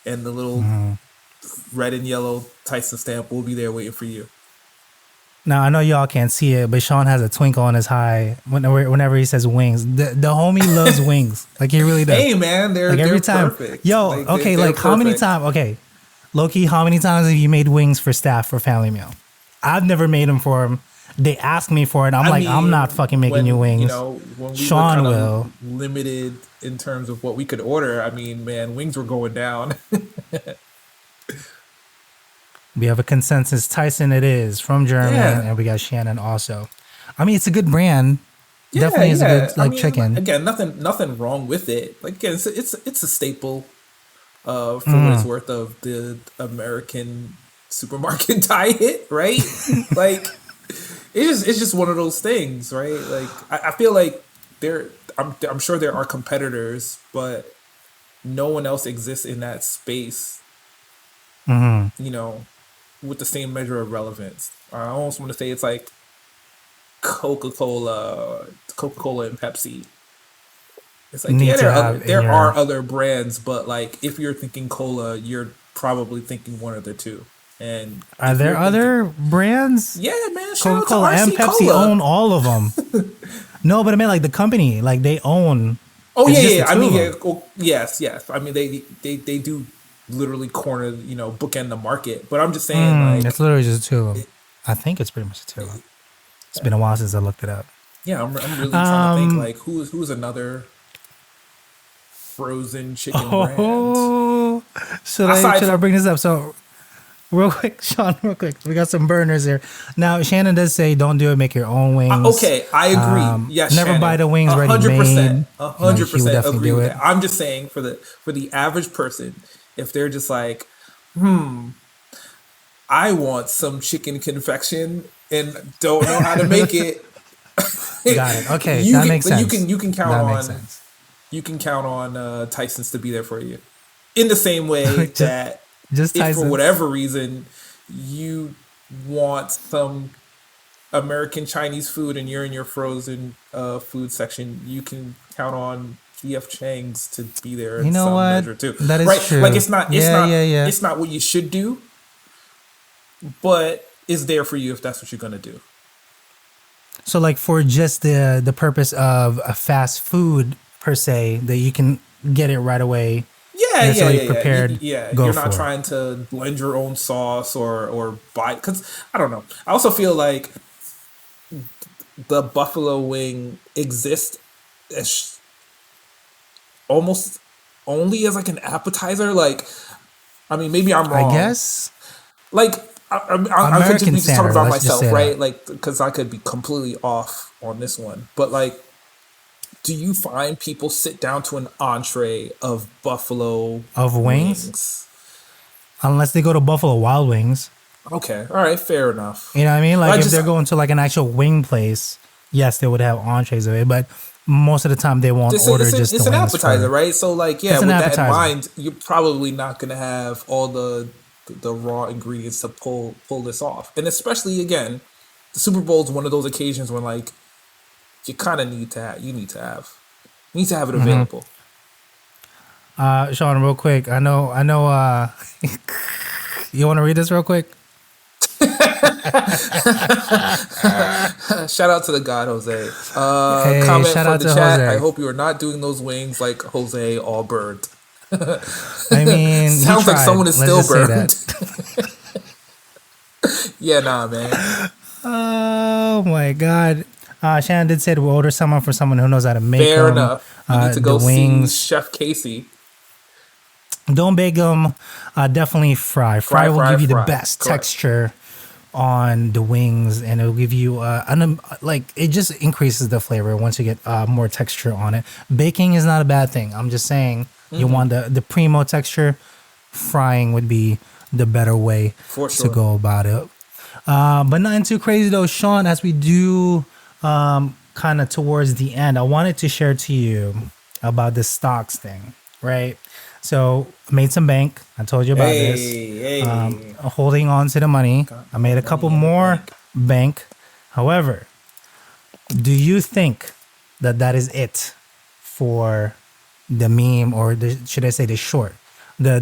and the little red and yellow Tyson stamp will be there waiting for you. Now, I know y'all can't see it, but Sean has a twinkle on his eye whenever he says wings. The homie loves wings. Like, he really does. Hey, man, they're perfect. Yo, how many times? Okay, low-key, how many times have you made wings for staff for family meal? I've never made them for him. they ask me for it. I'm like, I'm not fucking making you wings. When we Sean were kind will. of limited in terms of what we could order, I mean, man, wings were going down. We have a consensus. Tyson, it is from German, Yeah. and we got Shannon also. I mean, it's a good brand. Yeah, Definitely is a good I mean, chicken. Again, nothing wrong with it. Like again, it's a staple for what it's worth of the American supermarket diet, right? Like it's just one of those things, right? Like I feel like I'm sure there are competitors, but no one else exists in that space. With the same measure of relevance. I almost want to say it's like Coca-Cola and Pepsi. It's like there are other brands, but like if you're thinking cola, you're probably thinking one of the two. And are there other brands? Yeah, man. Coca-Cola and Pepsi own all of them. No, but I mean like the company, like they own. Oh yeah. I mean, yes. I mean they do literally corner, bookend the market. But I'm just saying, like it's literally just two of them. I think it's pretty much the two of them. It's been a while since I looked it up. Yeah, I'm really trying to think like who's another frozen chicken brand. Should I bring this up? So real quick, Sean, we got some burners here. Now Shannon does say don't do it, make your own wings. Okay, I agree. Yes, never Shannon, buy the wings ready made. 100% agree with that. I'm just saying for the average person, if they're just like, I want some chicken confection and don't know how to make it. Got it. Okay, that makes sense. You can count on Tyson's to be there for you. In the same way that if for whatever reason you want some American Chinese food and you're in your frozen food section, you can count on PF Chang's to be there in some measure too. That is true. Like it's not what you should do, but it's there for you if that's what you're gonna do. So like for just the purpose of a fast food per se, that you can get it right away. Yeah. Prepared. You're not trying to blend your own sauce or buy, because I don't know. I also feel like the buffalo wing exists as almost only as like an appetizer. Like, I mean, maybe I'm wrong. I guess. Like, I could just be talking about myself, right? Like, because I could be completely off on this one, but like, do you find people sit down to an entree of buffalo wings? Unless they go to Buffalo Wild Wings. Okay, all right, fair enough. You know what I mean? Like if they're going to like an actual wing place, yes, they would have entrees of it, but most of the time they won't order just the wings. It's an appetizer, right? So like, yeah, with appetizer. That in mind, you're probably not going to have all the raw ingredients to pull this off. And especially, again, the Super Bowl is one of those occasions when like, you kind of need to have it available. Sean, real quick. I know. You want to read this real quick? Shout out to the God, Jose. Hey, comment shout from out the to chat. Jose. I hope you are not doing those wings like Jose all burned. I mean, sounds like someone is still burned. Yeah, nah, man. Oh my God. Shannon did say to order someone for someone who knows how to make them. Fair enough. You need to go see Chef Casey. Don't bake them. Definitely fry. Fry will give you the best texture on the wings, and it'll give you it just increases the flavor once you get more texture on it. Baking is not a bad thing. I'm just saying you want the primo texture. Frying would be the better way to go about it. But nothing too crazy though, Sean. As we do kind of towards the end, I wanted to share to you about the stocks thing, right? So I made some bank. I told you about this. Holding on to the money. I made a couple more bank. However, do you think that is it for the meme, or should I say the short? The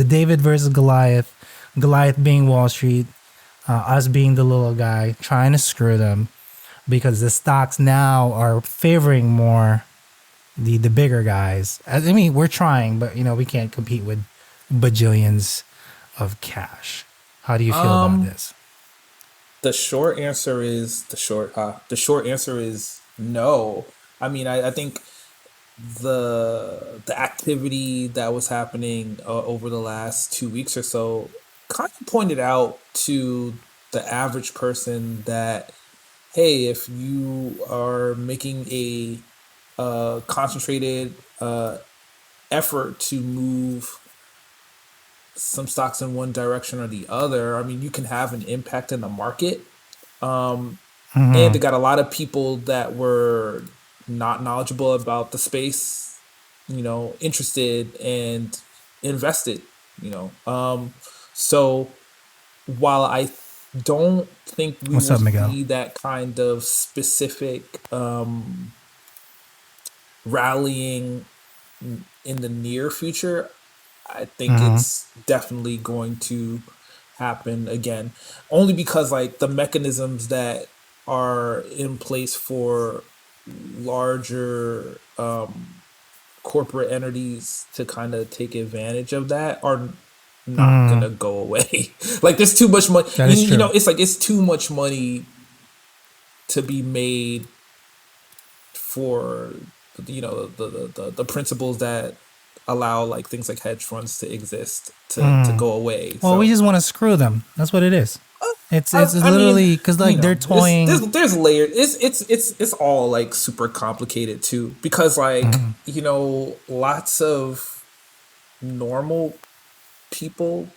David versus Goliath. Goliath being Wall Street, us being the little guy, trying to screw them, because the stocks now are favoring more the bigger guys. I mean, we're trying, but we can't compete with bajillions of cash. How do you feel about this? The short answer is the short answer is no. I mean, I think the activity that was happening over the last 2 weeks or so kind of pointed out to the average person that, hey, if you are making a concentrated effort to move some stocks in one direction or the other, I mean, you can have an impact in the market. And it got a lot of people that were not knowledgeable about the space, interested and invested, So while I don't think we What's will up, Miguel? see that kind of specific rallying in the near future, I think it's definitely going to happen again. Only because like the mechanisms that are in place for larger corporate entities to kind of take advantage of that are not gonna go away. Like there's too much money. That is true. It's like it's too much money to be made for the principles that allow like things like hedge funds to exist to go away. Well, So we just want to screw them. That's what it is. It's I literally mean, because like they're toying. there's layers. It's all like super complicated too because like lots of normal people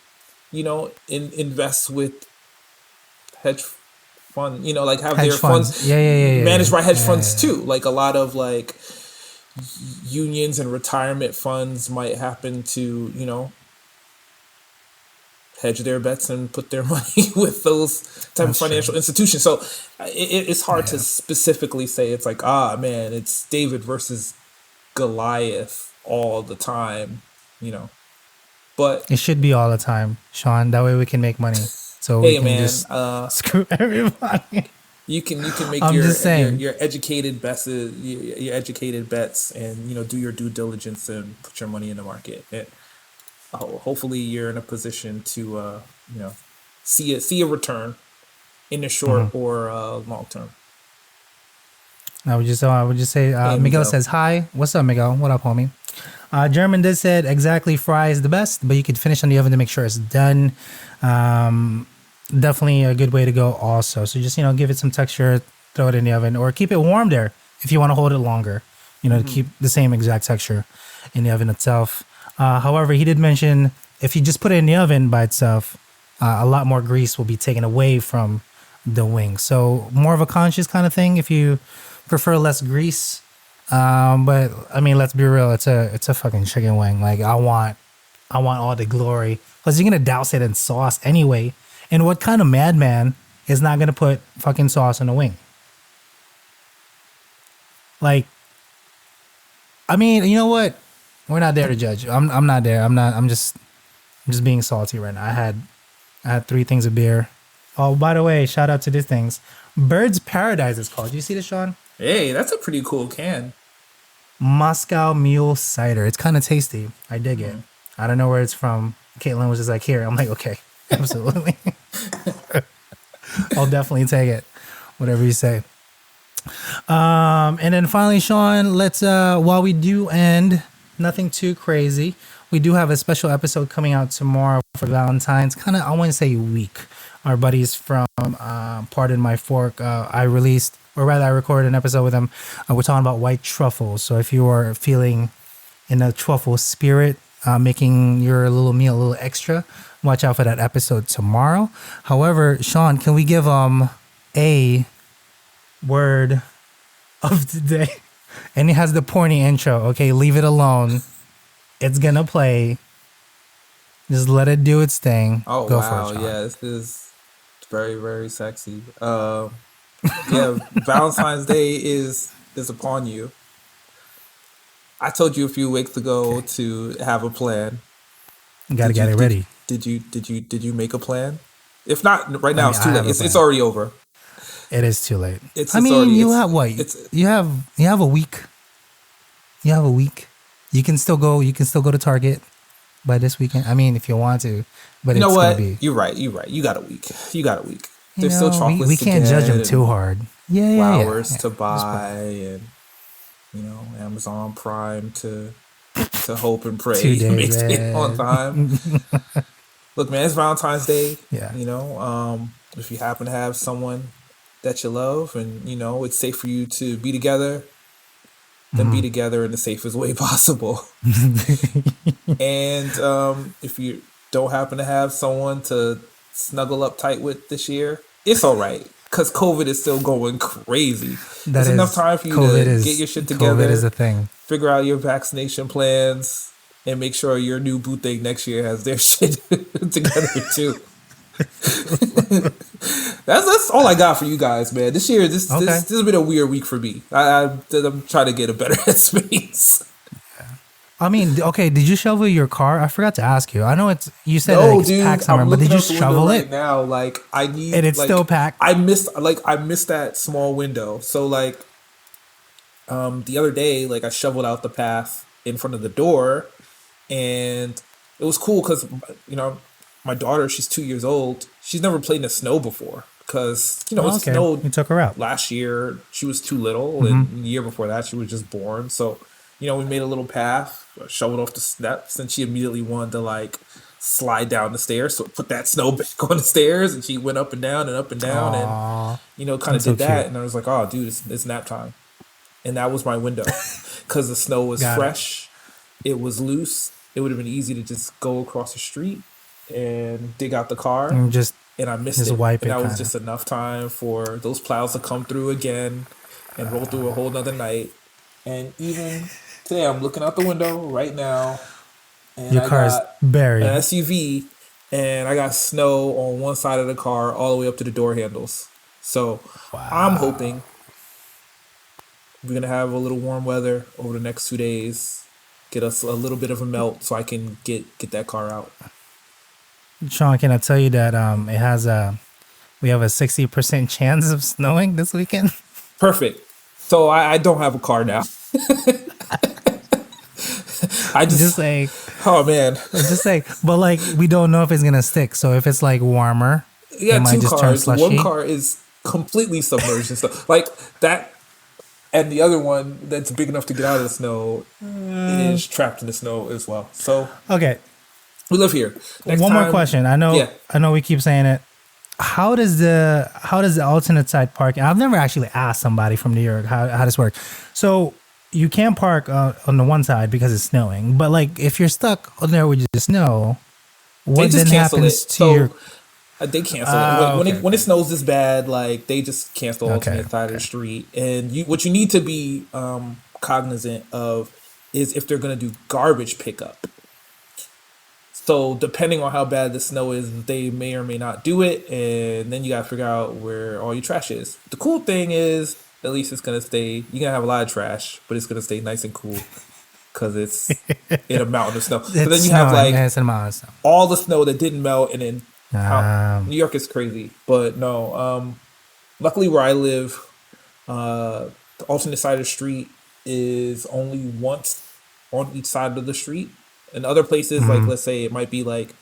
invest with hedge fund like have Hedge their funds. funds Yeah. managed by hedge Yeah, funds yeah. too. Like a lot of like unions and retirement funds might happen to hedge their bets and put their money with those type of That's true. financial institutions. So it's hard to Yeah. specifically say it's like, man, it's David versus Goliath all the time, But It should be all the time, Sean. That way we can make money. So we hey, can man, just screw everybody. you can make I'm just saying. your educated bets, your educated bets, and do your due diligence and put your money in the market. And hopefully, you're in a position to see a return in the short or long term. I would just say, Hey, Miguel Miguel. says hi. What's up, Miguel? What up, homie? German did said exactly fry is the best, but you could finish on the oven to make sure it's done. Definitely a good way to go also. So just, give it some texture, throw it in the oven or keep it warm there if you want to hold it longer, to keep the same exact texture in the oven itself. However, he did mention if you just put it in the oven by itself, a lot more grease will be taken away from the wing. So more of a conscious kind of thing if you prefer less grease. But I mean, let's be real. It's a fucking chicken wing. Like I want all the glory. Plus, you're gonna douse it in sauce anyway. And what kind of madman is not gonna put fucking sauce in a wing? Like, I mean, you know what? We're not there to judge. I'm not there. I'm just being salty right now. I had 3 things of beer. Oh, by the way, shout out to these things. Bird's Paradise is called. Do you see this, Sean? Hey, that's a pretty cool can. Moscow Mule Cider. It's kind of tasty. I dig it. I don't know where it's from. Caitlin was just like, here. I'm like, okay, absolutely. I'll definitely take it. Whatever you say. And then finally, Sean, let's, while we do end, nothing too crazy. We do have a special episode coming out tomorrow for Valentine's. Kind of, I want to say week. Our buddies from Pardon My Fork, I recorded an episode with them. We're talking about white truffles. So if you are feeling in a truffle spirit, making your little meal a little extra, watch out for that episode tomorrow. However, Sean, can we give a word of today? And it has the porny intro. Okay, leave it alone. It's gonna play. Just let it do its thing. Oh Go wow, for it, Sean. yeah, this is very very sexy. Yeah, Valentine's Day is upon you. I told you a few weeks ago to have a plan. You gotta Did get you it ready. did you make a plan? If not, right I now mean, it's I too have late. a It's plan. already over. It is too late. It's I mean, already you it's have what? it's You have a week. You have a week. You can still go. You can still go to Target by this weekend. I mean, if you want to, but you know it's gonna what? be. You're right. You got a week. You got a week. You there's still know, we chocolates to can't judge get them too and hard. Yeah, yeah, yeah. flowers Yeah. to Just put buy and Amazon Prime to hope and pray 2 days makes it on ahead. time. Look, man, it's Valentine's Day. Yeah. If you happen to have someone that you love and it's safe for you to be together, then be together in the safest way possible. And if you don't happen to have someone to snuggle up tight with this year, it's all right because COVID is still going crazy. That It's enough is time for you COVID to get is your shit COVID is together, a thing. figure out your vaccination plans, and make sure your new boo thing next year has their shit together too. That's all I got for you guys, man. This year, this Okay. this has been a weird week for me. I'm trying to get a better headspace. I mean, okay, did you shovel your car? I forgot to ask you. I know you said No, it's dude, packed somewhere, I'm but did looking you out the window shovel right it? now. Like I need, And it's like, still packed? I missed that small window. So like, the other day, like I shoveled out the path in front of the door, and it was cool because my daughter, she's 2 years old. She's never played in the snow before because it Oh, okay. snowed You took her out. last year. She was too little, and the year before that, she was just born. So, we made a little path, shoveled off the steps, and she immediately wanted to like slide down the stairs. So I put that snow back on the stairs, and she went up and down and up and down, Aw, and kind of that's so did that. cute. And I was like, oh, dude, it's nap time, and that was my window because the snow was Got it. fresh, it was loose. It would have been easy to just go across the street and dig out the car. And just And I missed Just it. wipe And it, that was kinda. just enough time for those plows to come through again and roll through a whole nother night. And even today, I'm looking out the window right now, and your I car is got buried. an SUV, and I got snow on one side of the car all the way up to the door handles. So I'm hoping we're gonna have a little warm weather over the next 2 days, get us a little bit of a melt, so I can get that car out. Sean, can I tell you that we have a 60% chance of snowing this weekend? Perfect. So I don't have a car now. I Just like, oh man, but like we don't know if it's gonna stick. So if it's like warmer, yeah, it might two just turn cars. slushy. One car is completely submerged and stuff like that, and the other one that's big enough to get out of the snow is trapped in the snow as well. So Okay, we live here. Next one more time- question. I know, Yeah. I know we keep saying it. How does the alternate side parking? I've never actually asked somebody from New York how this works. So you can't park on the one side because it's snowing, but like if you're stuck on there with the snow, They what just then cancel happens it. to So your? they cancel it Okay, when it snows this bad. Like they just cancel the Okay, alternate side of the street. And what you need to be cognizant of is if they're gonna do garbage pickup. So depending on how bad the snow is, they may or may not do it, and then you gotta figure out where all your trash is. The cool thing is, at least it's gonna stay. You're gonna have a lot of trash, but it's gonna stay nice and cool because it's in a mountain of snow. So then It's you have snowing, like yeah, it's in a mountain of snow. all the snow that didn't melt, and then Um, New York is crazy. But no, luckily where I live, the alternate side of the street is only once on each side of the street. In other places, like let's say it might be like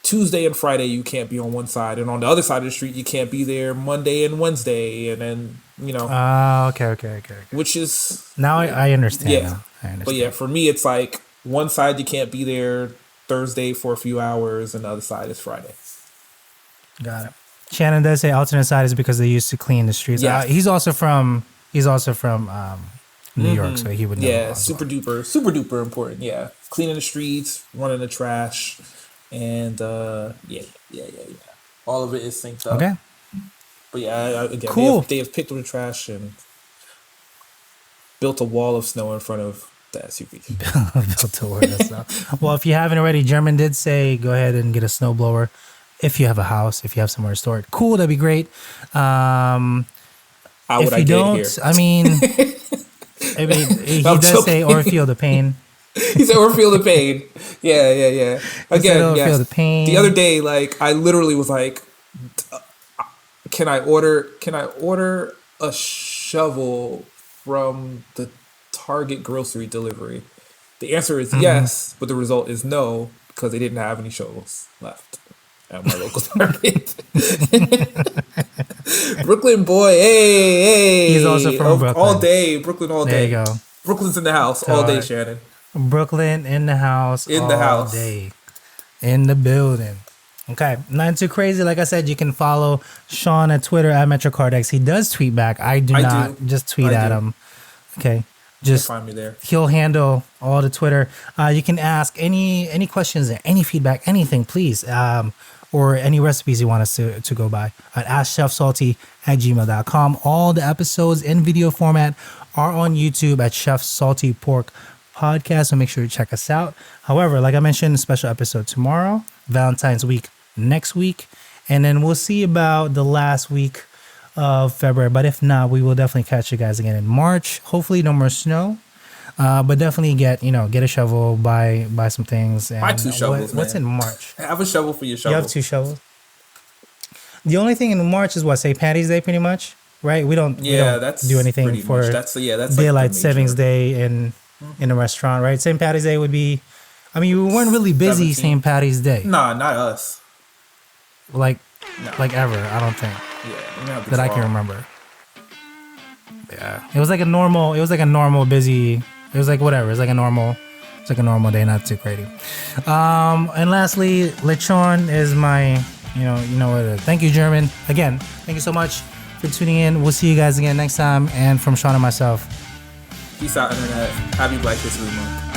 Tuesday and Friday, you can't be on one side, and on the other side of the street, you can't be there Monday and Wednesday, and then okay. which is Now I understand. yeah. Now. I understand. But yeah, for me, it's like one side you can't be there Thursday for a few hours, and the other side is Friday. Got it. Shannon does say alternate side is because they used to clean the streets. Yeah. He's also from New York, so he would know. Yeah, as super duper important. Yeah, cleaning the streets, running the trash, and yeah. All of it is synced up. well. Okay. But yeah, again, Cool. they have picked up the trash and built a wall of snow in front of the SUV. Built to order stuff. Well, if you haven't already, German did say go ahead and get a snowblower if you have a house, if you have somewhere to store it. Cool, that'd be great. How would If I you get don't, here? I mean, he I'm does say joking. or feel the pain. He said, "Or feel the pain." Yeah. said, Again, "Or yes. feel the pain." The other day, like I literally was like, "Can I order a shovel from the Target grocery delivery?" The answer is yes, but the result is no because they didn't have any shovels left. at my local Target. Brooklyn boy, hey. He's also from Brooklyn. All day, Brooklyn all day. There you go. Brooklyn's in the house all day, Shannon. Brooklyn in the house In all the house. day. In the building. Okay, not too crazy. Like I said, you can follow Sean at Twitter at MetroCardex. He does tweet back. I do not just tweet at him. Okay, just find me there. He'll handle all the Twitter. You can ask any questions, any feedback, anything, please, or any recipes you want us to go by at AskChefSalty@gmail.com. All the episodes in video format are on YouTube at Chef Salty Pork Podcast, so make sure you check us out. However, like I mentioned, special episode tomorrow, Valentine's week next week, and then we'll see about the last week of February. But if not, we will definitely catch you guys again in March. Hopefully, no more snow. But definitely get a shovel, buy some things. And buy 2 shovels. What's in March? Have a shovel for your shovel. You have 2 shovels. The only thing in March is what, St. Patty's Day, pretty much, right? We don't do anything for that's Daylight Savings Day in a restaurant, right? St. Patty's Day would be. I mean, we weren't really busy 17. St. Patty's Day. Nah, not us. Like ever, I don't think. Yeah, that I can remember. Yeah, it was like a normal busy. It was like whatever. It's like a normal day, not too crazy. And lastly, lechon is my, you know what it is. Thank you, German. Again, thank you so much for tuning in. We'll see you guys again next time. And from Sean and myself, peace out, internet. Happy Black History Month.